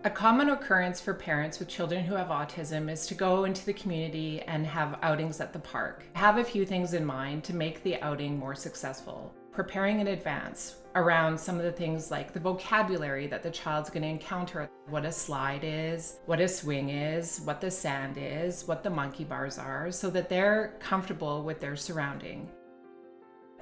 A common occurrence for parents with children who have autism is to go into the community and have outings at the park. Have a few things in mind to make the outing more successful. Preparing in advance around some of the things like the vocabulary that the child's going to encounter, what a slide is, what a swing is, what the sand is, what the monkey bars are, so that they're comfortable with their surrounding.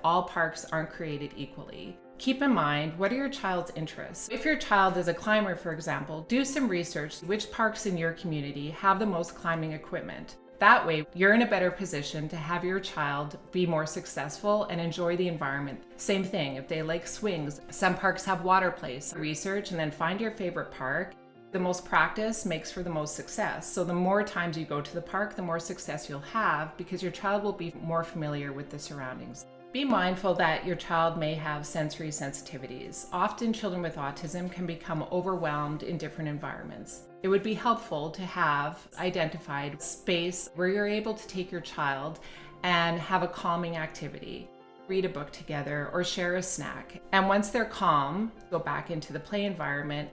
All parks aren't created equally. Keep in mind, what are your child's interests? If your child is a climber, for example, do some research. Which parks in your community have the most climbing equipment? That way, you're in a better position to have your child be more successful and enjoy the environment. Same thing, if they like swings, some parks have water plays. Research and then find your favorite park. The most practice makes for the most success. So the more times you go to the park, the more success you'll have because your child will be more familiar with the surroundings. Be mindful that your child may have sensory sensitivities. Often children with autism can become overwhelmed in different environments. It would be helpful to have identified space where you're able to take your child and have a calming activity. Read a book together or share a snack. And once they're calm, go back into the play environment.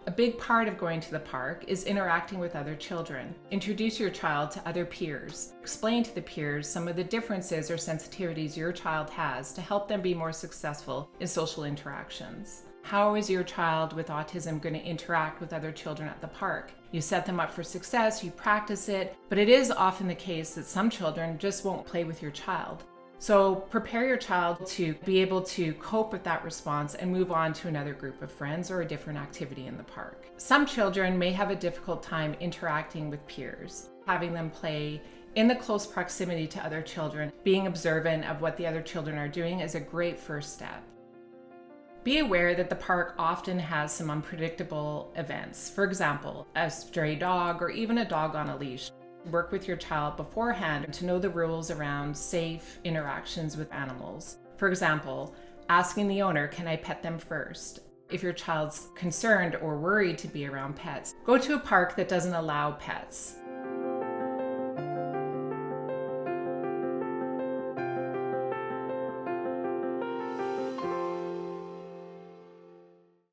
A big part of going to the park is interacting with other children. Introduce your child to other peers. Explain to the peers some of the differences or sensitivities your child has to help them be more successful in social interactions. How is your child with autism going to interact with other children at the park? You set them up for success, you practice it, but it is often the case that some children just won't play with your child. So prepare your child to be able to cope with that response and move on to another group of friends or a different activity in the park. Some children may have a difficult time interacting with peers. Having them play in the close proximity to other children, being observant of what the other children are doing is a great first step. Be aware that the park often has some unpredictable events. For example, a stray dog or even a dog on a leash. Work with your child beforehand to know the rules around safe interactions with animals. For example, asking the owner, can I pet them first? If your child's concerned or worried to be around pets, go to a park that doesn't allow pets.